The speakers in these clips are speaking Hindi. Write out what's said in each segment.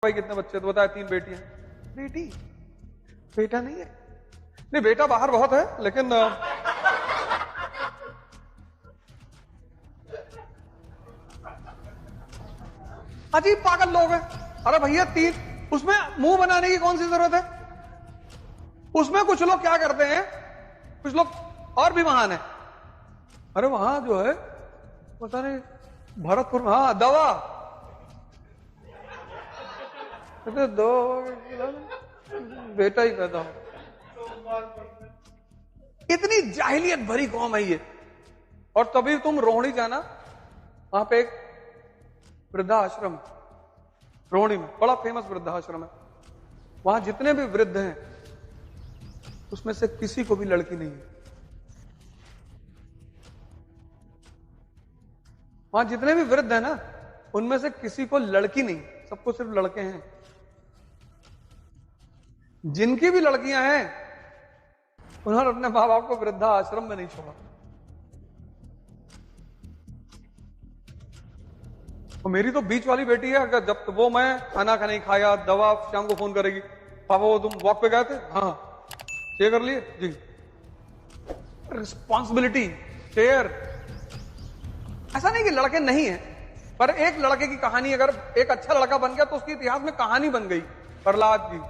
भाई कितने बच्चे? तो बताया 3 बेटियां। बेटी? बेटा नहीं है? नहीं, बेटा बाहर बहुत है, लेकिन अजीब पागल लोग हैं। अरे भैया 3, उसमें मुंह बनाने की कौन सी जरूरत है? उसमें कुछ लोग क्या करते हैं, कुछ लोग और भी महान है। अरे वहां जो है पता नहीं भरतपुर में, हाँ दवा दो बेटा ही पैदा हो। इतनी जाहिलियत भरी कौम है ये। और तभी तुम रोहिणी जाना, वहां पे एक वृद्धाश्रम रोहिणी में, बड़ा फेमस वृद्धाश्रम है। वहां जितने भी वृद्ध हैं उसमें से किसी को भी लड़की नहीं है। वहां जितने भी वृद्ध हैं ना, उनमें से किसी को लड़की नहीं, सबको सिर्फ लड़के हैं। जिनकी भी लड़कियां हैं उन्होंने अपने मां बाप को वृद्धा आश्रम में नहीं छोड़ा। और मेरी तो बीच वाली बेटी है, अगर जब वो मैं खाना नहीं खाया, दवा शाम को फोन करेगी, पापा वो तुम वॉक पे गए थे? हाँ। शेयर कर लिए? जी। Responsibility, share. ऐसा नहीं कि लड़के नहीं है, पर एक लड़के की कहानी अगर एक अच्छा लड़का बन गया तो उसके इतिहास में कहानी बन गई प्रहलाद की।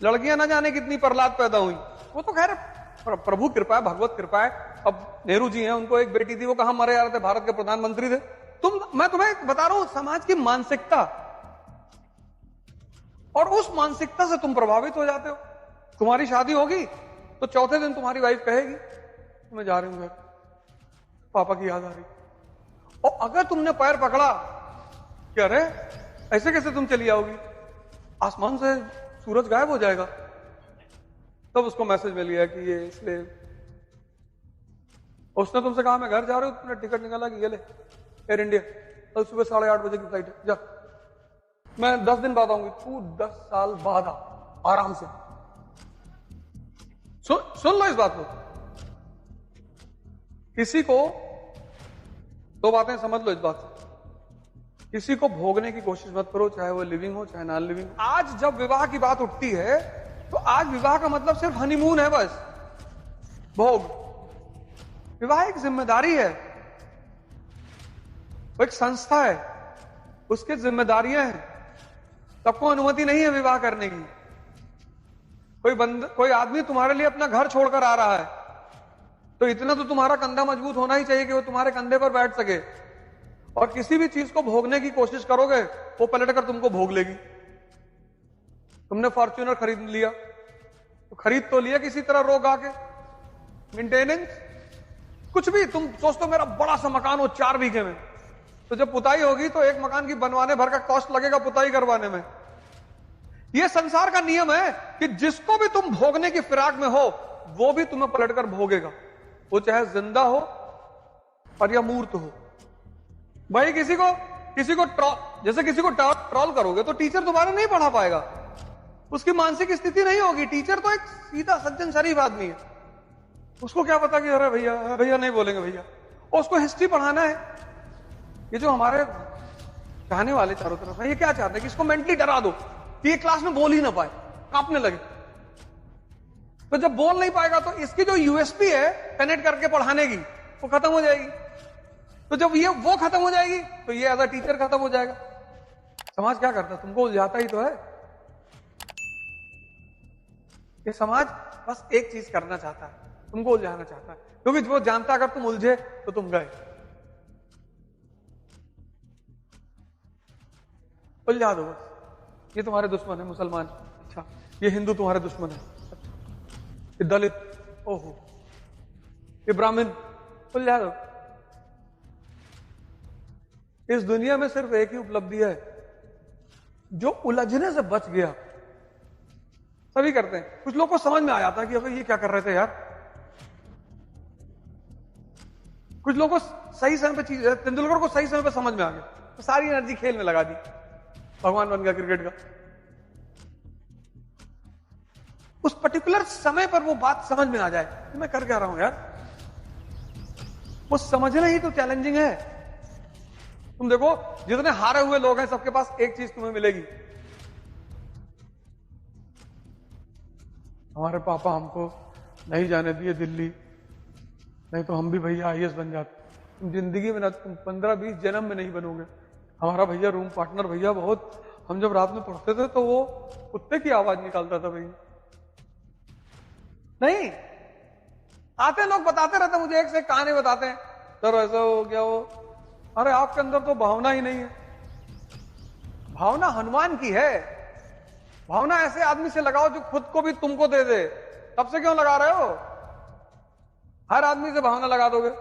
लड़कियां ना जाने कितनी प्रहलाद पैदा हुई, वो तो खैर प्रभु कृपा है, भगवत कृपा है। अब नेहरू जी हैं, उनको एक बेटी थी, वो कहां मरे जा रहे थे, भारत के प्रधानमंत्री थे। मैं तुम्हें बता रहा हूं समाज की मानसिकता, और उस मानसिकता से तुम प्रभावित हो जाते हो। तुम्हारी शादी होगी तो चौथे दिन तुम्हारी वाइफ कहेगी मैं जा रही हूं घर, पापा की याद आ रही। और अगर तुमने पैर पकड़ा क्या रे ऐसे कैसे तुम चली आओगी, आसमान से सूरज गायब हो जाएगा, तब उसको मैसेज मिल गया कि ये इसलिए। उसने तुमसे कहा मैं घर जा रही हूं, तुमने टिकट निकाला कि ये ले एयर इंडिया, कल सुबह 8:30 बजे की फ्लाइट है, जा मैं 10 दिन बाद आऊंगी। तू 10 साल बाद आ आराम से। सुन लो इस बात को, किसी को 2 बातें समझ लो इस बात से, किसी को भोगने की कोशिश मत करो, चाहे वो लिविंग हो चाहे नॉन लिविंग। आज जब विवाह की बात उठती है तो आज विवाह का मतलब सिर्फ हनीमून है, बस भोग। विवाह एक जिम्मेदारी है, वो एक संस्था है, उसकी जिम्मेदारियां हैं। सबको अनुमति नहीं है विवाह करने की। कोई आदमी तुम्हारे लिए अपना घर छोड़कर आ रहा है तो इतना तो तुम्हारा कंधा मजबूत होना ही चाहिए कि वो तुम्हारे कंधे पर बैठ सके। और किसी भी चीज को भोगने की कोशिश करोगे वो पलटकर तुमको भोग लेगी। तुमने फॉर्च्यूनर खरीद लिया तो खरीद तो लिया किसी तरह रोग आके, मेंटेनेंस कुछ भी। तुम सोचते हो मेरा बड़ा सा मकान हो 4 बीघे में, तो जब पुताई होगी तो एक मकान की बनवाने भर का कॉस्ट लगेगा पुताई करवाने में। यह संसार का नियम है कि जिसको भी तुम भोगने की फिराक में हो वो भी तुम्हें पलटकर भोगेगा, वो चाहे जिंदा हो और या मूर्त हो। भाई किसी को जैसे किसी को ट्रोल करोगे तो टीचर दोबारा नहीं पढ़ा पाएगा, उसकी मानसिक स्थिति नहीं होगी। टीचर तो एक सीधा सज्जन शरीफ आदमी है, उसको क्या पता कि अरे भैया भैया नहीं बोलेंगे भैया। और उसको हिस्ट्री पढ़ाना है। ये जो हमारे चाहने वाले चारों तरफ है, ये क्या चाहते हैं कि इसको मेंटली डरा दो कि ये क्लास में बोल ही ना पाए, कांपने लगे। तो जब बोल नहीं पाएगा तो इसकी जो यूएसपी है कनेक्ट करके पढ़ाने की वो खत्म हो जाएगी। तो जब ये वो खत्म हो जाएगी तो ये एज अ टीचर खत्म हो जाएगा। समाज क्या करता है, तुमको उलझाता ही तो है। ये समाज बस एक चीज करना चाहता है, तुमको उलझाना चाहता है, क्योंकि वो जानता अगर तुम उलझे तो तुम गए। उलझा दो बस। ये तुम्हारे दुश्मन है मुसलमान, अच्छा ये हिंदू तुम्हारे दुश्मन है, ये दलित, ओहो ये ब्राह्मण, उलझा दो। इस दुनिया में सिर्फ एक ही उपलब्धि है, जो उलझने से बच गया। सभी करते हैं, कुछ लोग को समझ में आ जाता है कि अबे ये क्या कर रहे थे यार। कुछ लोगों को सही समय पे चीज, तेंदुलकर को सही समय पे समझ में आ गया तो सारी एनर्जी खेल में लगा दी, भगवान बन गया क्रिकेट का। उस पर्टिकुलर समय पर वो बात समझ में आ जाए तो मैं कर क्या रहा हूं यार, वो समझना ही तो चैलेंजिंग है। तुम देखो जितने हारे हुए लोग हैं सबके पास एक चीज तुम्हें मिलेगी, हमारे पापा हमको नहीं जाने दिए दिल्ली, नहीं तो हम भी भैया आईएएस बन जाते। तुम जिंदगी में ना, तुम 15-20 जन्म में नहीं बनोगे। हमारा भैया रूम पार्टनर भैया बहुत, हम जब रात में पढ़ते थे तो वो कुत्ते की आवाज निकालता था भैया। नहीं आते लोग बताते रहते मुझे, एक से एक कहानी बताते हैं, सर ऐसा हो गया वो। अरे आपके अंदर तो भावना ही नहीं है। भावना हनुमान की है। भावना ऐसे आदमी से लगाओ जो खुद को भी तुमको दे दे। तब से क्यों लगा रहे हो? हर आदमी से भावना लगा दोगे।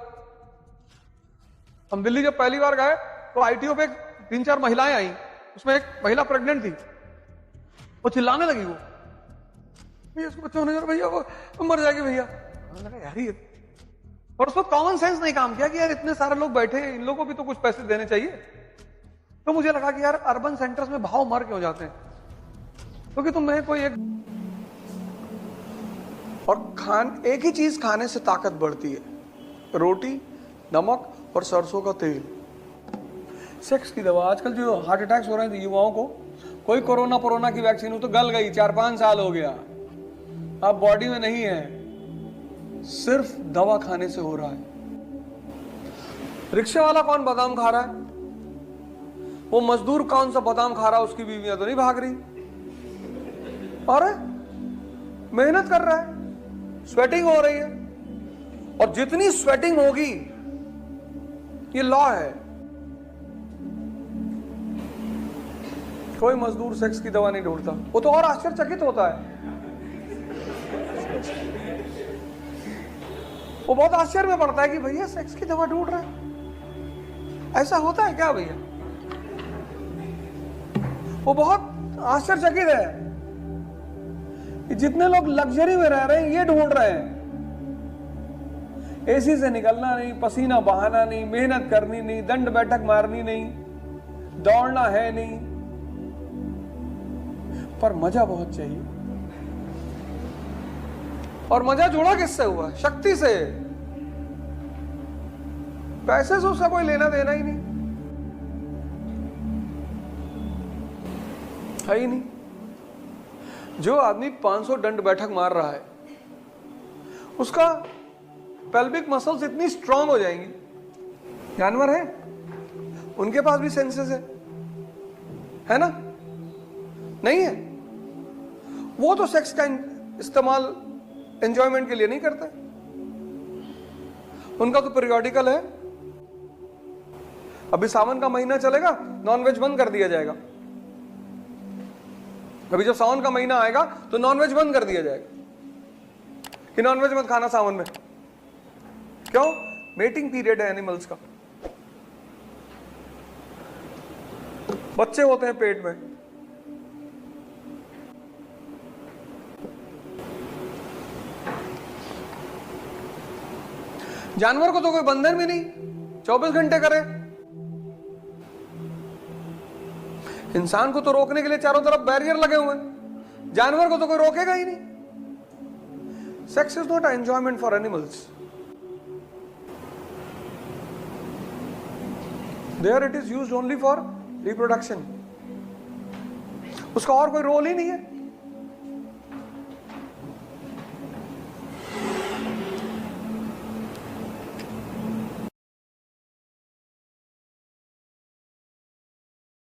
हम दिल्ली जब पहली बार गए तो आईटीओ पे 3-4 महिलाएं आई, उसमें एक महिला प्रेग्नेंट थी। वो चिल्लाने लगी, वो भैया उसको बच्चा होने जा रहा, भैया वो मर जाएगी भैया। यार ये, और उसको कॉमन सेंस नहीं काम किया कि यार इतने सारे लोग बैठे हैं, इन लोगों को भी तो कुछ पैसे देने चाहिए। तो मुझे लगा कि यार अर्बन सेंटर्स में भाव मर क्यों जाते हैं, क्योंकि तुम्हें कोई एक और एक ही चीज खाने से ताकत बढ़ती है, रोटी, नमक और सरसों का तेल। सेक्स की दवा। आजकल जो हार्ट अटैक्स हो रहे हैं युवाओं को, कोई कोरोना की वैक्सीन हो तो गल गई, 4-5 साल हो गया, अब बॉडी में नहीं है, सिर्फ दवा खाने से हो रहा है। रिक्शे वाला कौन बादाम खा रहा है? वो मजदूर कौन सा बादाम खा रहा है? उसकी बीवियां तो नहीं भाग रही। अरे मेहनत कर रहा है, स्वेटिंग हो रही है, और जितनी स्वेटिंग होगी, ये लॉ है, कोई मजदूर सेक्स की दवा नहीं ढूंढता। वो तो और आश्चर्यचकित होता है, वो बहुत आश्चर्य में पड़ता है कि भैया सेक्स की दवा ढूंढ रहा है, ऐसा होता है क्या भैया? वो बहुत आश्चर्यचकित है कि जितने लोग लग्जरी में रह रहे हैं ये ढूंढ रहे हैं। एसी से निकलना नहीं, पसीना बहाना नहीं, मेहनत करनी नहीं, दंड बैठक मारनी नहीं, दौड़ना है नहीं, पर मजा बहुत चाहिए। और मजा जुड़ा किससे हुआ? शक्ति से। पैसे से उसका कोई लेना देना ही नहीं है, ही नहीं। जो आदमी 500 दंड बैठक मार रहा है, उसका पेल्विक मसल्स इतनी स्ट्रांग हो जाएंगी। जानवर है, उनके पास भी सेंसेस है ना? नहीं है? वो तो सेक्स का इस्तेमाल एंजॉयमेंट के लिए नहीं करते, उनका तो पीरियोडिकल है। अभी सावन का महीना चलेगा, नॉनवेज बंद कर दिया जाएगा। अभी जब सावन का महीना आएगा तो नॉनवेज बंद कर दिया जाएगा कि नॉनवेज मत खाना सावन में। क्यों? मेटिंग पीरियड है एनिमल्स का, बच्चे होते हैं पेट में। जानवर को तो कोई बंधन भी नहीं, 24 घंटे करे। इंसान को तो रोकने के लिए चारों तरफ बैरियर लगे हुए हैं, जानवर को तो कोई रोकेगा ही नहीं। Sex is not a enjoyment for animals, there it is used only for reproduction. उसका और कोई रोल ही नहीं है।